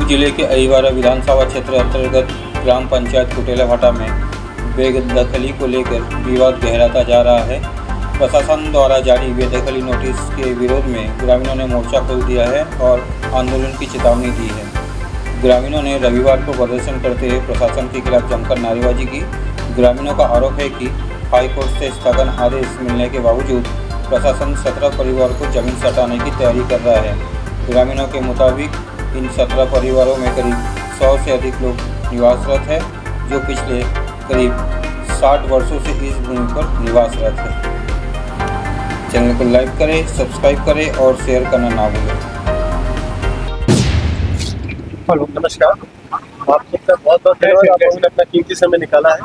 जिले के अहिवारा विधानसभा क्षेत्र अंतर्गत ग्राम पंचायत कुटेला भाटा में बेदखली को लेकर विवाद गहराता जा रहा है। प्रशासन द्वारा जारी बेदखली नोटिस के विरोध में ग्रामीणों ने मोर्चा खोल दिया है और आंदोलन की चेतावनी दी है। ग्रामीणों ने रविवार को प्रदर्शन करते हुए प्रशासन के खिलाफ जमकर नारेबाजी की। ग्रामीणों का आरोप है कि हाईकोर्ट से स्थगन आदेश मिलने के बावजूद प्रशासन 17 परिवार को जमीन सटाने की तैयारी कर रहा है। ग्रामीणों के मुताबिक इन 17 परिवारों में करीब 100 से अधिक लोग निवासरत हैं, जो पिछले करीब 60 वर्षों से इस भूमि पर निवासरत है। चैनल को लाइक करें, सब्सक्राइब करें और शेयर करना ना भूलें। हेलो, नमस्कार। आप सबका बहुत बहुत धन्यवाद। आप लोगों ने अपना कीमती समय निकाला है।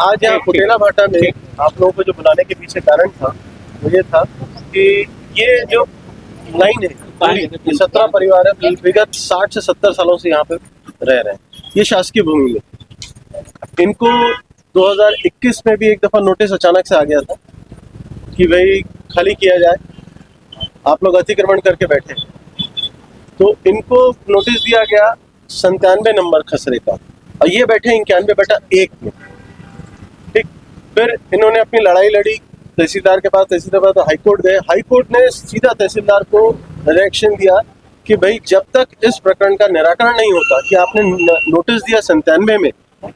आज यहाँ कुटेला भाटा में आप लोगों को जो बुलाने के पीछे कारण था वो ये था कि ये जो लाइन है, ये 17 परिवार है, विगत 60 से 70 सालों से यहाँ पे रह रहे हैं। ये शासकीय भूमि में इनको 2021 में भी एक दफ़ा नोटिस अचानक से आ गया था कि भाई खाली किया जाए, आप लोग अतिक्रमण करके बैठे। तो इनको नोटिस दिया गया 97 नंबर खसरे का और ये बैठे 91/1 में। ठीक, फिर इन्होंने अपनी लड़ाई लड़ी तहसीलदार के पास, तहसीलदार के पास हाईकोर्ट गए। हाईकोर्ट ने सीधा तहसीलदार को डायरेक्शन दिया कि भाई जब तक इस प्रकरण का निराकरण नहीं होता कि आपने नोटिस दिया 97 में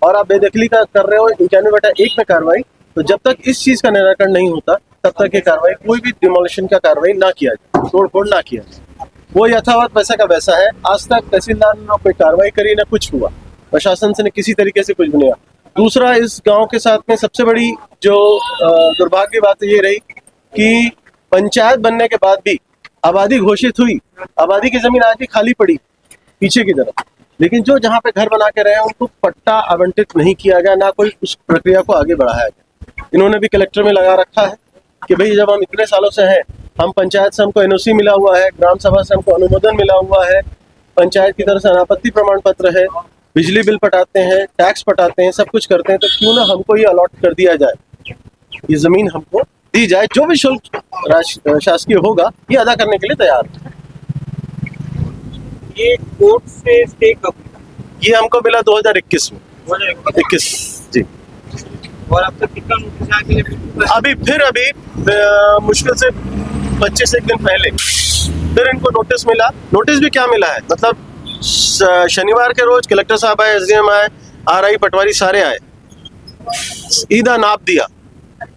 और आप बेदखली का कर रहे हो 91/1 में कार्रवाई, तो जब तक इस चीज़ का निराकरण नहीं होता तब तक ये कार्रवाई, कोई भी डिमोलिशन का कार्रवाई ना किया जाए, तोड़फोड़ ना किया जाए। वो यथावत वैसा का वैसा है। आज तक तहसीलदार ने कोई कार्रवाई करी, ना कुछ हुआ, प्रशासन से ने किसी तरीके से कुछ भी नहीं हुआ। दूसरा, इस गांव के साथ में सबसे बड़ी जो दुर्भाग्य बात ये रही कि पंचायत बनने के बाद भी आबादी घोषित हुई, आबादी की जमीन आज भी खाली पड़ी पीछे की तरफ, लेकिन जो जहाँ पे घर बना के रहे उनको पट्टा आवंटित नहीं किया गया, ना कोई उस प्रक्रिया को आगे बढ़ाया गया। इन्होंने भी कलेक्टर में लगा रखा है कि भाई जब हम इतने सालों से हैं, हम पंचायत से हमको एनओसी मिला हुआ है, ग्राम सभा से हमको अनुमोदन मिला हुआ है, पंचायत की तरफ से अनापत्ति प्रमाण पत्र है, बिजली बिल पटाते हैं, टैक्स पटाते हैं, सब कुछ करते हैं, तो क्यों ना हमको ये अलॉट कर दिया जाए, ये जमीन हमको दी जाए, जो भी शुल्क शासकीय होगा ये अदा करने के लिए तैयार है। ये कोर्ट से स्टे कब? ये हमको मिला 2021 में। 21 जी। और अब तक कितना नोटिस आ गया? अभी मुश्किल से 25 एक दिन पहले फिर इनको नोटिस मिला। नोटिस भी क्या मिला है, मतलब शनिवार के रोज कलेक्टर साहब आए, एसडीएम आए, आरआई पटवारी सारे आए, ईदा नाप दिया,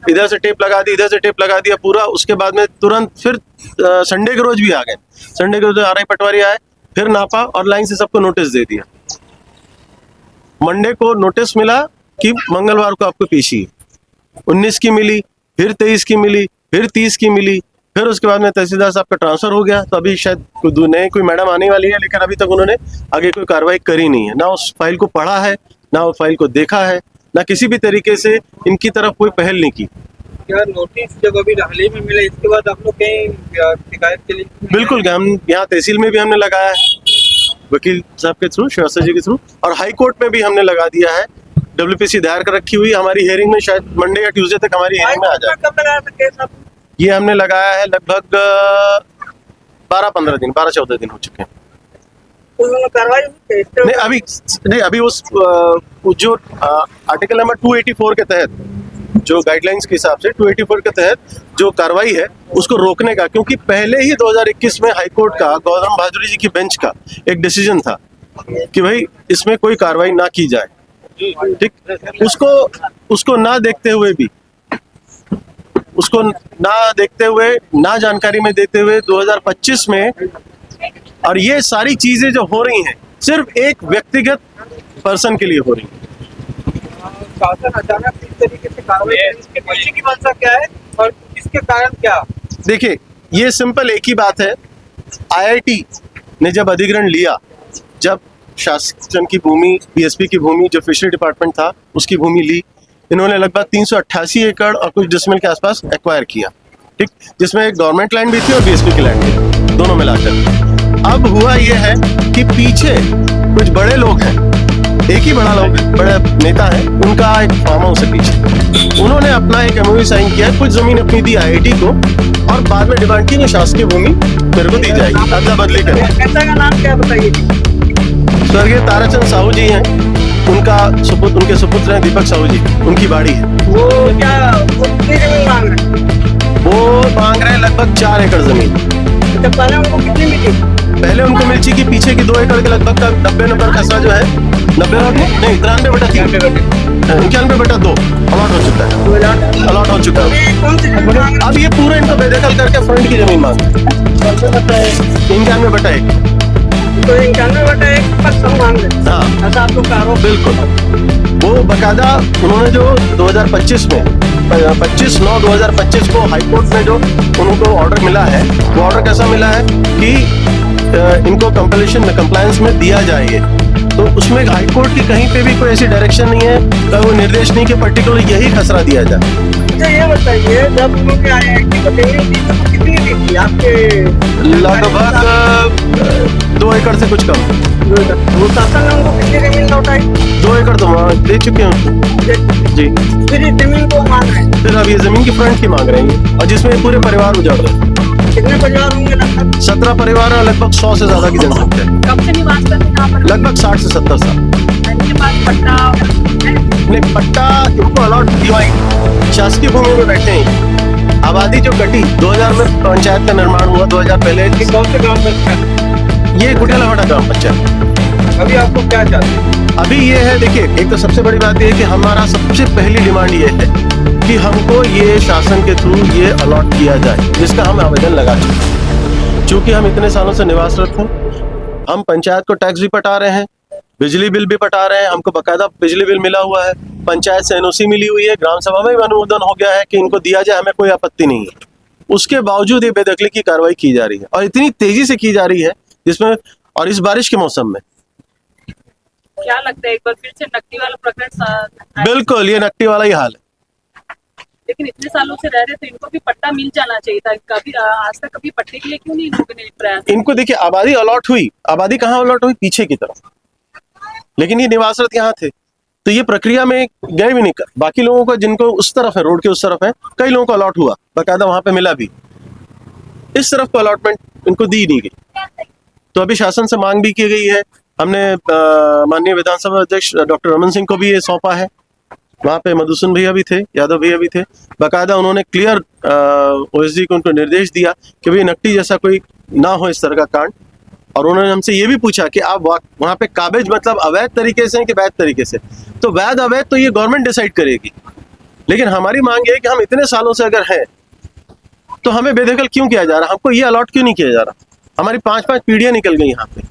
इधर से टेप लगा दी, इधर से टेप लगा दिया पूरा। उसके बाद में तुरंत फिर संडे के रोज भी आ गए, संडे के रोज आरआई पटवारी आए, फिर नापा और लाइन से सबको नोटिस दे दिया। मंडे को नोटिस मिला कि मंगलवार को आपको पेशी, 19 की मिली, फिर 23 की मिली, फिर 30 की मिली, फिर उसके बाद में तहसीलदार साहब का ट्रांसफर हो गया। तो अभी शायद कोई मैडम आने वाली है, लेकिन अभी तक उन्होंने आगे कोई कार्रवाई करी नहीं है, ना उस फाइल को पढ़ा है, ना उस फाइल को देखा है, ना किसी भी तरीके से इनकी तरफ कोई पहल नहीं की। क्या नोटिस जब अभी हाल ही में मिला, इसके बाद आप लोग कहीं शिकायत के लिए? बिल्कुल, हम यहाँ तहसील में भी हमने लगाया है, वकील साहब के थ्रू, श्रीवास्तव जी के थ्रू, और हाई कोर्ट में भी हमने लगा दिया है। WPC दायर कर रखी हुई, हमारी हियरिंग में शायद मंडे या ट्यूसडे तक हमारी हियरिंग में आ जाए। ये हमने लगाया है लगभग 12-15 दिन, 12-14 दिन हो चुके हैं। अभी उस जो आर्टिकल नंबर 284 के तहत, जो गाइडलाइंस के हिसाब से 284 के तहत जो कार्रवाई है उसको रोकने का, क्योंकि पहले ही 2021 में हाईकोर्ट का गौतम भादुरी जी की बेंच का एक डिसीजन था कि भाई इसमें कोई कार्रवाई ना की जाए। ठीक, उसको ना देखते हुए, ना जानकारी में देते हुए 2025 में, और ये सारी चीजें जो हो रही हैं सिर्फ एक व्यक्तिगत पर्सन के लिए हो रही है। शासन अचानक इस तरीके से कार्रवाई, इसके पीछे की मंशा क्या है और इसके कारण क्या? देखिए, ये सिंपल एक ही बात है। IIT ने जब अधिग्रहण लिया, जब शासन की भूमि, BSP की भूमि, जो फिशरी डिपार्टमेंट था उसकी भूमि ली, इन्होंने लगभग 388 एकड़ और कुछ डिसमिल के आसपास एक्वायर किया। ठीक, जिसमें एक गवर्नमेंट लैंड भी थी और BSP की लैंड भी, दोनों मिलाकर। अब हुआ ये है कि पीछे कुछ बड़े लोग हैं, एक ही बड़ा नेता है, उनका एक फार्म हाउस है पीछे, उन्होंने अपना एक MOU साइन किया, कुछ जमीन अपनी दी IIT को और बाद में डिमांड की शासकीय भूमि मेरे को दी जाएगी, अदला बदली करें। नेता का नाम क्या बताइए? स्वर्गीय ताराचंद साहू जी हैं, उनके सुपुत्र हैं दीपक साहू जी, उनकी बाड़ी है। वो कितनी जमीन मांग रहे हैं? वो मांग रहे हैं लगभग 4 एकड़ जमीन। तो पहले उनको कितनी मिली? पहले उनको मिर्ची की पीछे की 2 एकड़ के लगभग का 90 नंबर खसरा जो है 91/2 अलॉट हो चुका है, अलॉट हो चुका है। कौन सी जमीन मांग अब ये पूरा इनको बेदखल करके फ्रंट की जमीन मांग 91/1। तो 91/1 पर सब मांग रहे हैं। हाँ ऐसा आप लोग का आरोप? बिल्कुल। वो बकायदा उन्होंने जो 2025 में 25/9/2025 को हाईकोर्ट में जो उनको ऑर्डर मिला है, वो ऑर्डर कैसा मिला है कि इनको कंप्लायंस में दिया जाए। तो उसमें हाईकोर्ट की कहीं पे भी कोई ऐसी डायरेक्शन नहीं है, वो निर्देश नहीं कि पर्टिकुलर यही खसरा दिया जाए। मुझे ये बताइए, जब उन्होंने IIT को जमीन दी तो कितनी दी थी आपके? लगभग 2 एकड़ से कुछ कम। वो शासन ने उनको कितनी जमीन लौटाई? 2 एकड़ तो दे चुके हैं जी। फिर इस जमीन को मांग रहे हैं? फिर अब ये जमीन की फ्रंट की मांग रहे हैं, और जिसमें पूरे परिवार उजाड़ रहे हैं। कितने परिवार होंगे लगभग? 17 परिवार और लगभग 100 से ज्यादा की जनसंख्या है। कब से निवास करते हैं यहाँ पर? लगभग 60 से 70 साल। इनके पास पट्टा है? नहीं, पट्टा इनको अलॉट दिवाई, शासकीय भूमि में बैठे हैं। आबादी जो कटी 2000 में पंचायत का निर्माण हुआ, 2000 पहले। कौन से गाँव में? ये कुटियाला भाटा ग्राम पंचायत। अभी आपको क्या चाहिए? अभी ये है, देखिए, एक तो सबसे बड़ी बात ये है कि हमारा सबसे पहली डिमांड ये है कि हमको ये शासन के थ्रू ये अलॉट किया जाए, जिसका हम आवेदन लगा चुके हैं। चूंकि हम इतने सालों से निवासरत हैं, हम पंचायत को टैक्स भी पटा रहे हैं, बिजली बिल भी पटा रहे हैं, हमको बकायदा बिजली बिल मिला हुआ है, पंचायत से NOC मिली हुई है, ग्राम सभा में भी अनुमोदन हो गया है कि इनको दिया जाए, हमें कोई आपत्ति नहीं है। उसके बावजूद ये बेदखली की कार्रवाई की जा रही है, और इतनी तेजी से की जा रही है, जिसमें, और इस बारिश के मौसम में। क्या लगता है एक बार फिर से नकदी वाला प्रकरण? बिल्कुल, ये नकटी वाला ही हाल है। लेकिन इतने सालों से रह रहे तो इनको भी पट्टा मिल जाना चाहिए था। कभी आज तक कभी पट्टे के लिए क्यों नहीं लोगों ने प्रयास? इनको देखिए, आबादी अलॉट हुई, आबादी कहाँ अलॉट हुई? पीछे की तरफ, लेकिन ये निवासरत यहाँ थे, तो ये प्रक्रिया में गए भी नहीं। बाकी लोगों को जिनको उस तरफ है, रोड के उस तरफ है, कई लोगों को अलॉट हुआ, बकायदा वहां पे मिला भी। इस तरफ को अलॉटमेंट इनको दी नहीं गई। तो अभी शासन से मांग भी की गई है। हमने माननीय विधानसभा अध्यक्ष डॉक्टर रमन सिंह को भी ये सौंपा है। वहाँ पे मधुसूदन भैया भी थे, यादव भैया भी थे। बाकायदा उन्होंने क्लियर OSD को उनको निर्देश दिया कि भाई नकटी जैसा कोई ना हो इस तरह का कांड। और उन्होंने हमसे ये भी पूछा कि आप वहाँ पे काबिज मतलब अवैध तरीके से हैं कि वैध तरीके से। तो वैध अवैध तो ये गवर्नमेंट डिसाइड करेगी, लेकिन हमारी मांग ये है कि हम इतने सालों से अगर हैं तो हमें बेदखल क्यों किया जा रहा, हमको ये अलॉट क्यों नहीं किया जा रहा? हमारी 5-5 पीढ़ियां निकल गई यहाँ पे।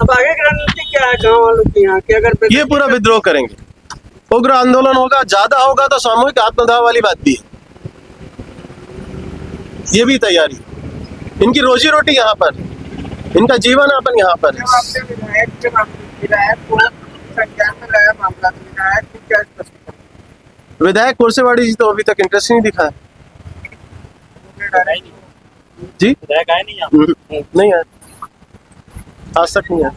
अब आगे की रणनीति क्या है गाँव वालों की यहाँ की? अगर ये पूरा विद्रोह करेंगे, उग्र आंदोलन होगा, ज्यादा होगा तो सामूहिक आत्मदाह वाली बात भी है। ये भी तैयारी, इनकी रोजी रोटी यहाँ पर, इनका जीवन यापन यहाँ पर है। विधायक कुर्सेवाड़ी जी तो अभी तक इंटरेस्ट नहीं दिखा है जी। विधायक आए नहीं यहाँ? नहीं आया, आज तक नहीं आया।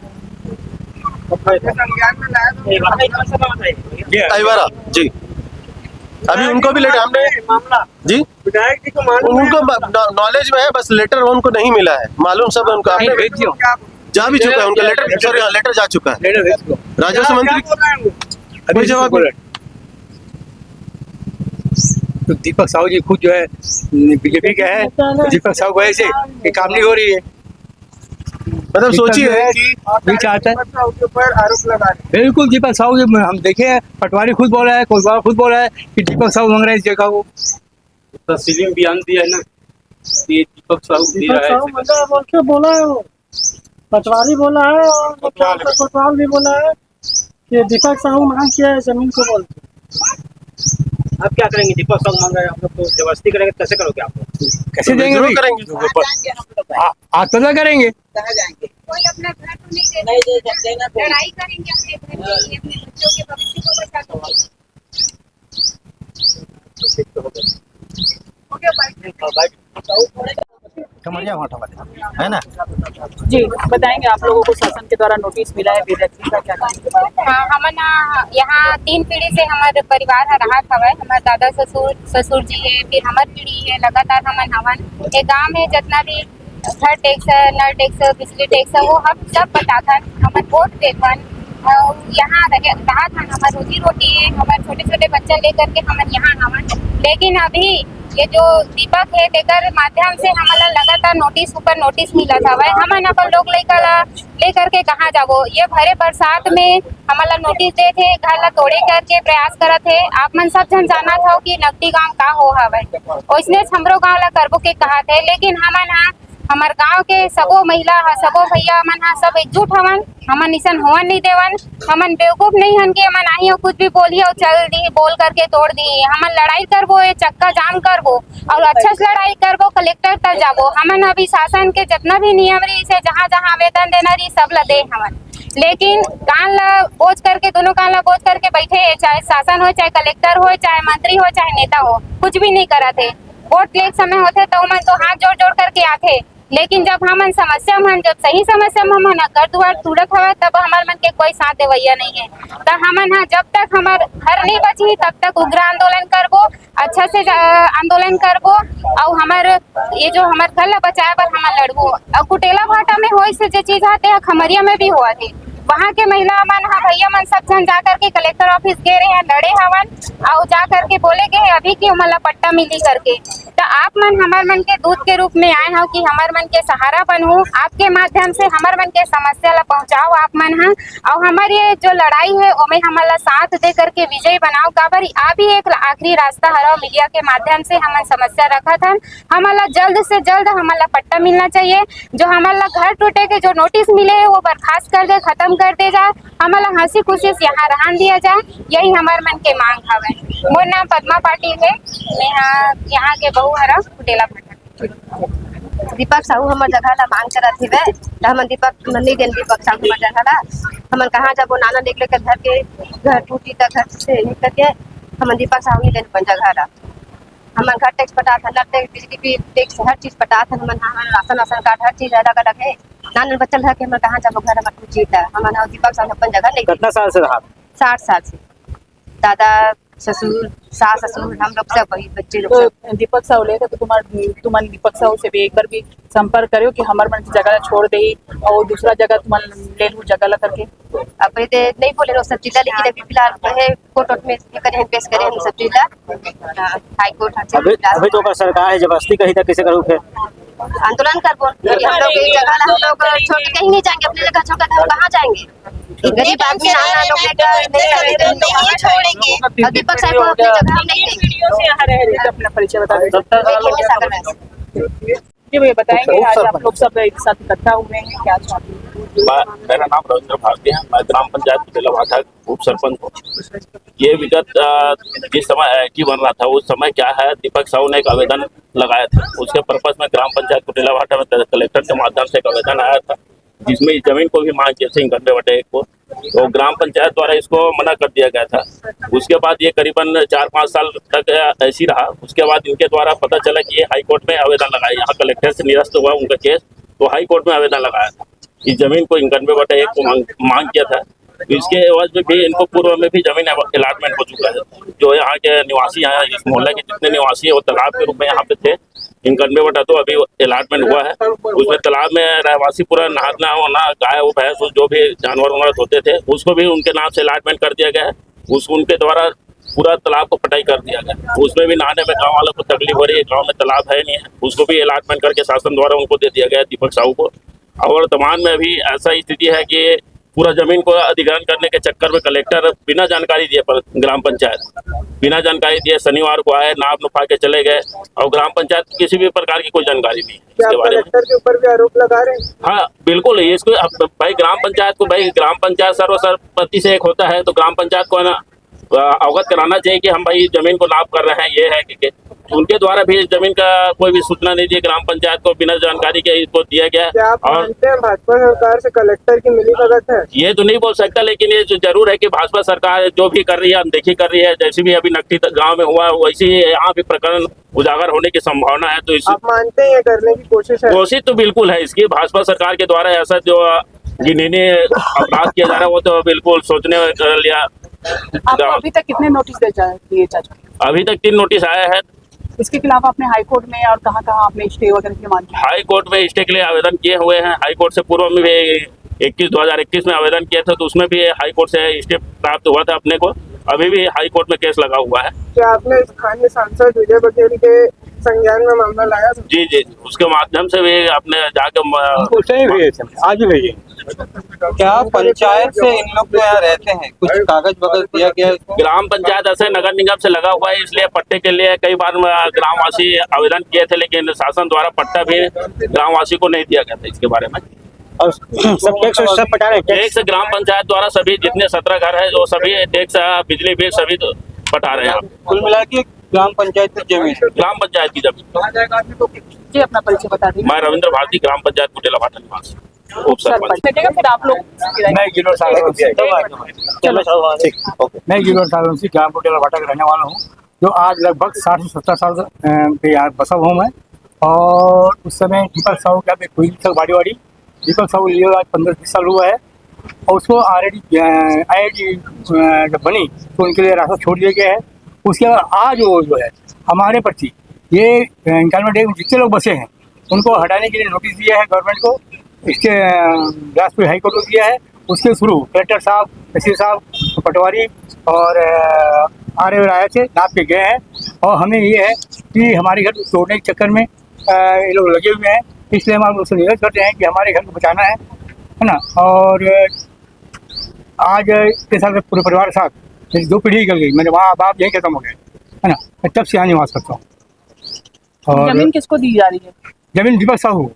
ताईवारा जी, अभी उनको भी लेटर हमने मामला जी, विधायक जी को मालूम है? उनको नॉलेज में है, बस लेटर उनको नहीं मिला है, मालूम सब उनको। आपने भेज दिया, जा भी चुका है उनका लेटर, सॉरी लेटर जा चुका है। राजस्व मंत्री कोई जवाब नहीं। तो दीपक साहू जी खुद जो है बीजेपी के हैं, दीपक साहू को ऐसे ये काम नहीं हो रही है। मतलब सोचिए कि नहीं चाहता है, ऊपर आरोप लगा रहे हैं। बिल्कुल दीपक साहू जी, हम देखे हैं, पटवारी खुद बोल रहा है, कोतवाल खुद बोल रहा है कि दीपक साहू मांग रहे हैं इस जगह को। तस्लीम बयान दिया है ना, ये दीपक साहू दे रहा है। बोल के बोला है, वो पटवारी बोला है और कोतवाल भी बोला है कि दीपक साहू मांग किया है जमीन को बोल के। आप क्या करेंगे? दीपक साहू मांग रहे हैं, आप लोग तो जबरदस्ती करेंगे, कैसे करोगे आप लोग? कैसे देंगे भाई? करेंगे, आत्मदाह करेंगे। कोई अपना घर तो नहीं दे सकते, लड़ाई करेंगे अपने घर के लिए, अपने बच्चों के भविष्य को बचा सकते। ओके भाई। कमरिया भाटा वाले, है ना। जी बताएंगे, आप लोगों को शासन के द्वारा नोटिस मिला है बेदखली का, क्या कहेंगे? हाँ, हमन यहाँ 3 पीढ़ी से हमारे परिवार ह रहा हवे। हमारे दादा ससुर जी है, फिर हमार पीढ़ी है, लगातार हमन हवन ये गाँव में जितना भी घर टैक्स, नल टैक्स, बिजली टैक्स वो हम सब बताथन, हमन वोट देथन। यहाँ रहा था हमार रोजी रोटी है, हमारे छोटे छोटे बच्चे लेकर के हमन यहाँ हवन। लेकिन अभी ये जो दीपक है तेकर माध्यम से हमारा लगातार नोटिस ऊपर नोटिस मिला था। वह हमन अपन लोग लेकर के कहाँ जाबो, ये भरे बरसात में हमारा नोटिस दे थे, घर ला तोड़े करके प्रयास करत है। आप मन सब जन जाना था कि नकदी गांव का हो हवे, उसने हमरो गांव ला करबो के कहा थे। लेकिन हमन हमार गांव के सबो महिला सबो भैया मन सब एकजुट हवन, हमन इसन होवन नहीं देवन। हमन बेवकूफ नहीं हन के हमन आई हो कुछ भी बोली और चल दी, बोल करके तोड़ दी। हमन लड़ाई करबो, ये चक्का जाम करबो और अच्छा से लड़ाई करबो, कलेक्टर तक जाबो। हमन अभी शासन के जितना भी नियम रही से जहाँ जहाँ आवेदन देना रही सब ला दे हमन। लेकिन कान ला बोझ करके, दोनों कान ला बोझ करके बैठे, चाहे शासन हो, चाहे कलेक्टर हो, चाहे मंत्री हो, चाहे नेता हो, कुछ भी नहीं करा थे। वोट ले समय होते तो मन तो हाथ जोड़ जोड़ करके आते, लेकिन जब हमन समस्या में, जब सही समस्या में हमन घर दुआर तुड़त हवा तब हमार मन के कोई साथ देवैया नहीं है। तो हमन जब तक हमार घर नहीं बची तब तक उग्र आंदोलन करबो, अच्छा से आंदोलन करबो और हमार ये जो हमार घर ला बचाए पर हमन लड़बो। और कुटेला भाटा में हो से जो चीज आते खमरिया में भी हुआ थे, वहाँ के महिला मन भैया मन सब जन जा करके कलेक्टर ऑफिस गए रहे हैं, लड़े हवन और जा करके बोले गए अभी की हमारा पट्टा मिली करके। तो आप मन हमार मन के दूध के रूप में आए हो कि हमार मन के सहारा बनू, आपके माध्यम से हमार मन के समस्या ला पहुँचाओ आप मन है। और हमारी ये जो लड़ाई है उमें हमारा साथ दे करके विजय बनाओ। काबर आप ही एक आखिरी रास्ता हराओ, मीडिया के माध्यम से हमार समस्या रखा था। हमारा जल्द से जल्द हमारा पट्टा मिलना चाहिए। जो हमारा घर टूटे के जो नोटिस मिले है वो बर्खास्त कर दे, खत्म कर दे जाए, हमारा हंसी खुशी से यहाँ रहन दिया जाए, यही हमार मन के मांग हवे। मोर नाम पद्मा पाटिल है, मैं यहाँ के बहू हरा कुटेला भाटा। दीपक साहू हमार जगह ला मांग करत हिवे, तो हमन दीपक नहीं देन दीपक साहू हमार जगह ला। हमन कहाँ जाबो, नाना देख लेकर घर के घर टूटी तक घर से निकल के हमन दीपक साहू नहीं देन अपन जगह ला। हमन घर टैक्स पटा था, नल टैक्स, बिजली बिल टैक्स, हर चीज पटा था। हमन राशन कार्ड हर चीज अलग अलग है। नाना बच्चल है कि हमन कहाँ जाबो, घर हमार टूटी था। हमन दीपक साहू अपन जगह नहीं। कितना साल से रहा? 60 साल से। दादा ससुर, सास ससुर, हम लोग सब वही बच्चे लोग सब। तो दीपक साहू ले तो तुमन दीपक साहू से भी एक बार भी संपर्क करियो कि हमार मन की जगह छोड़ दे और दूसरा जगह तुमन ले लू जगह ला करके। अब ये नहीं बोले लो सब चीज़, लेकिन अभी फिलहाल है कोर्ट में करे हैं, पेश करे हम सब चीज़ हाई कोर्ट। अभी तो सरकार है जबरदस्ती कही था, कैसे करूँ फिर आंदोलन करबो। हम लोग एक जगह हम लोग छोड़ के कहीं नहीं जाएंगे, अपनी जगह छोड़ कर कहाँ जाएंगे। गरीब आदमी नाना लोग नहीं छोड़ेंगे। और दीपक साहब को अपनी जगह हम नहीं देंगे। अपना परिचय बता दीजिए। जी भैया बताएंगे, आज आप लोग सब एक साथ इकट्ठा हुए हैं, क्या चाहते हैं? मेरा नाम रविंद्र भारती है, मैं ग्राम पंचायत कुटेला भाटा उप सरपंच हूँ। ये विगत जिस समय एक्टी बन रहा था उस समय क्या है, दीपक साहू ने एक आवेदन लगाया था। उसके पर्पज में ग्राम पंचायत कुटेला भाटा में कलेक्टर के माध्यम से एक आवेदन आया था, जिसमें इस जमीन को भी मांग किया था 91/1 को, तो ग्राम पंचायत द्वारा इसको मना कर दिया गया था। उसके बाद ये करीबन 4-5 साल तक ऐसी रहा। उसके बाद इनके द्वारा पता चला कि ये हाई कोर्ट में आवेदन लगाया, यहाँ कलेक्टर से निरस्त हुआ उनका केस, तो हाई कोर्ट में आवेदन लगाया था। इस जमीन को 91/1 को मांग किया था। इसके एवज में भी इनको पूर्व में भी जमीन अलॉटमेंट हो चुका है। जो यहाँ के निवासी हैं, इस मोहल्ले के जितने निवासी है वो तालाब के रूप में यहाँ पे थे। 91/2 अभी अलॉटमेंट हुआ है। उसमें तालाब में रहवासी पूरा नहाना होना, गाय वो भैंस जो भी जानवर वानवर होते थे उसको भी उनके नाम से अलॉटमेंट कर दिया गया है। उनके द्वारा पूरा तालाब को पटाई कर दिया गया। उसमें भी नहाने में गाँव वालों को तकलीफ हो रही है, गाँव में तालाब है नहीं है, उसको भी अलॉटमेंट करके शासन द्वारा उनको दे दिया गया दीपक साहू को। और वर्तमान में अभी ऐसा स्थिति है कि पूरा जमीन को अधिग्रहण करने के चक्कर में कलेक्टर बिना जानकारी दिए, पर ग्राम पंचायत बिना जानकारी दिए शनिवार को आए, नाप नुपा के चले गए और ग्राम पंचायत किसी भी प्रकार की कोई जानकारी नहीं इसके बारे में। कलेक्टर के ऊपर भी आरोप लगा रहे हैं? हाँ बिल्कुल, इसको भाई ग्राम पंचायत सर्वसम्मति से एक होता है, तो ग्राम पंचायत को है ना अवगत कराना चाहिए कि हम भाई जमीन को नाप कर रहे हैं, ये है कि उनके द्वारा भी इस जमीन का कोई भी सूचना नहीं दी, ग्राम पंचायत को बिना जानकारी के इसको दिया गया। क्या आप और मानते हैं भाजपा सरकार से कलेक्टर की मिलीभगत है? ये तो नहीं बोल सकता, लेकिन ये जो जरूर है कि भाजपा सरकार जो भी कर रही है अनदेखी कर रही है। जैसे भी अभी नकटी गांव में हुआ वैसे ही यहाँ भी प्रकरण उजागर होने की संभावना है। तो इस आप मानते हैं ये करने की कोशिश है? कोशिश तो बिल्कुल है इसकी, भाजपा सरकार के द्वारा ऐसा जो जिन्हें अपराध किया जा रहा है वो तो बिल्कुल सोचने कर लिया। आपको अभी तक कितने नोटिस दिए जा चुके? अभी तक 3 नोटिस आया है। इसके खिलाफ आपने हाई कोर्ट में और कहाँ आपने स्टे वगैरह की मांग की? हाई कोर्ट में स्टे के लिए आवेदन किए हुए हैं। हाई कोर्ट से पूर्व में भी 2021 में आवेदन किया था, तो उसमें भी हाई कोर्ट से स्टे प्राप्त हुआ था अपने को। अभी भी हाई कोर्ट में केस लगा हुआ है। क्या आपने स्थानीय सांसद विजय बघेल के संज्ञान में मामला लाया था? जी जी, उसके माध्यम से भी आपने जाकर आज भी भेजिए। क्या पंचायत से इन लोग जो यहाँ रहते हैं कुछ कागज वगैरह दिया गया है? ग्राम पंचायत ऐसे नगर निगम से लगा हुआ है, इसलिए पट्टे के लिए कई बार ग्रामवासी आवेदन किए थे, लेकिन शासन द्वारा पट्टा भी ग्रामवासी को नहीं दिया गया था इसके बारे में। और सब टैक्स सब पटा रहे हैं? टैक्स ग्राम पंचायत द्वारा सभी जितने 17 घर है वो सभी टैक्स, बिजली बिल सभी तो पटा रहे हैं। कुल मिला के ग्राम पंचायत की जमीन, ग्राम पंचायत की जमीन। जी, अपना परिचय बता दीजिए। मैं रविंद्र भारती, ग्राम पंचायत कुटेला भाटा निवासी, उप सरपंच। बैठेगा फिर आप लोग। मैं गिलोर सागरवंशी ग्राम कुटेला भाटा का रहने वाला हूँ, जो आज लगभग 60 से 70 साल पे यहाँ बसा हुआ हूँ मैं। और उस समय दीपक साहू क्या कोई बाड़ी दीपक साहू लिए आज 15-20 साल हुआ है। और उसको ऑलरेडी IIT जब बनी तो उनके लिए रास्ता छोड़ दिया गया है। उसके बाद आज वो जो है हमारे प्रति ये इंकालमेंट में जितने लोग बसे हैं उनको हटाने के लिए नोटिस दिया है गवर्नमेंट को। इसके बिलासपुर हाई कोर्ट को दिया है। उसके थ्रू कलेक्टर साहब, तहसील साहब, पटवारी और आर आए थे, नाप के गए हैं। और हमें ये है कि हमारे घर तोड़ने के चक्कर में ये लोग लगे हुए हैं, इसलिए हम आप लोग से निवेदन करते हैं कि हमारे घर को बचाना है ना। और आज इसके साथ पूरे परिवार के साथ मेरी 2 पीढ़ी निकल गई, मेरे माँ बाप यही खत्म हो गए है ना। मैं तब से यहाँ निवास करता हूँ। और जमीन किसको दी जा रही है? जमीन दीपक साहू।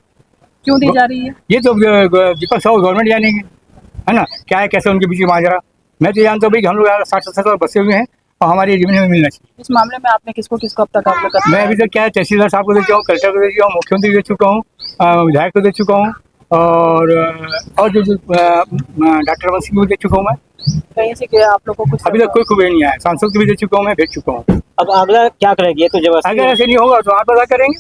क्यों दी जा रही है? ये तो दीपक साहू गवर्नमेंट जानेगी है ना, क्या है कैसे उनके बीच में माजरा। मैं तो जानता हूँ भाई कि हम लोग 60-70 साल बसे हुए हैं और हमारी जमीन में मिलना चाहिए। इस मामले में आपने किसको किसको अब तक अवगत कराया? मैं अभी तक क्या है तहसीलदार साहब को दे चुका हूँ, कलेक्टर को दे चुका हूँ, मुख्यमंत्री दे चुका हूँ, विधायक को दे चुका हूँ और जो डॉक्टर वंशी को दे चुका हूँ मैं। कहीं से क्या आप लोगों को कुछ अभी तक कोई खबर नहीं आया। सांसद को भी दे चुका हूँ, मैं भेज चुका हूँ। अब अगला क्या करेंगे? तो जब अगर ऐसे नहीं होगा तो आप पता करेंगे।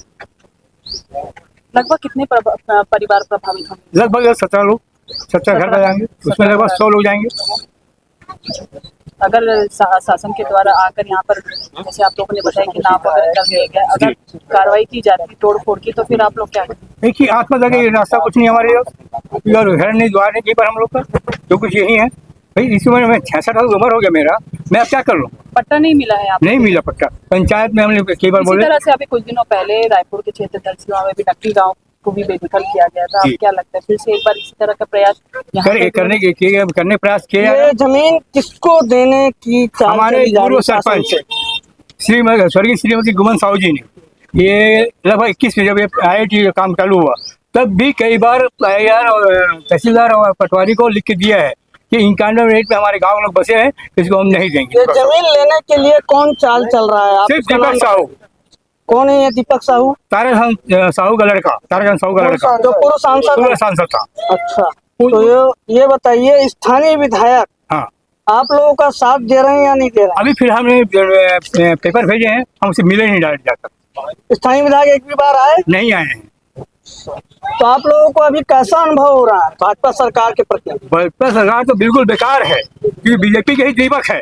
लगभग कितने परिवार प्रभावित होंगे? लगभग 17 लोग, 17 घर का जाएंगे, उसमें लगभग 100 लोग जाएंगे। अगर शासन के द्वारा आकर यहाँ पर जैसे आप लोगों ने बताया कि नाप वगैरह कर दिया गया, अगर कार्रवाई की जाती तोड़ फोड़ की, तो फिर आप लोग क्या करें? देखिए आत्महत्या का रास्ता कुछ नहीं हमारे घर नहीं, द्वार नहीं, पर हम लोग का जो कुछ यही है भाई। इस उम्र में 66 साल उम्र हो गया मेरा, मैं अब क्या कर लूँ? पट्टा नहीं मिला है आपको? नहीं मिला पट्टा। पंचायत में हमने कई बार बोले। इसी तरह से अभी कुछ दिनों पहले रायपुर के क्षेत्र दलसिवा में भी नकटी गाँव को भी बेदखल किया गया था। अब क्या लगता है फिर से एक बार इसी तरह का प्रयास करने प्रयास किया? ये जमीन किसको देने की हमारे पूर्व सरपंच स्वर्गीय श्रीमती गुमन साहू जी ने, ये लगभग 21 में जब IIT का काम चालू हुआ तब भी कई बार तहसीलदार और पटवारी को लिख के दिया है कि इंकानवे रेट पे हमारे गाँव लोग बसे हैं, इसको हम नहीं देंगे। ये जमीन लेने के लिए कौन चाल चल रहा है? सिर्फ दीपक साहू। कौन है ये दीपक साहू? ताराचंद साहू का लड़का, ताराचंद साहू का लड़का जो पूर्व सांसद था। अच्छा, तो ये बताइए स्थानीय विधायक हाँ आप लोगों का साथ दे रहे हैं या नहीं दे रहे? अभी फिर हमने पेपर भेजे हैं, हमसे मिले नहीं डायरेक्ट जाकर। स्थानीय विधायक एक भी बार आए नहीं आए हैं। तो आप लोगों को अभी कैसा अनुभव हो रहा है भाजपा सरकार के प्रति? भाजपा सरकार तो बिल्कुल बेकार है, क्योंकि बीजेपी के ही दीपक है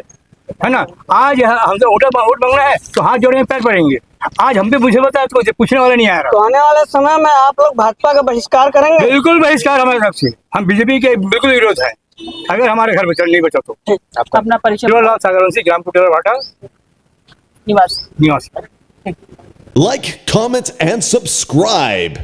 ना। आज हमसे वोट मांगना है तो हाथ जोड़े पैर पड़ेंगे। आज हम भी मुझे बताया तो पूछने वाला नहीं आ रहा। तो आने वाले समय में आप लोग भाजपा का बहिष्कार करेंगे? बिल्कुल बहिष्कार हमारे तरफ से। हम बीजेपी के बिल्कुल विरोध है अगर हमारे घर बचा नहीं बचा तो। अपना परिचय? सागरवंशी, ग्राम कुटेला भाटा निवासी। निवासी। Like, comment, and subscribe.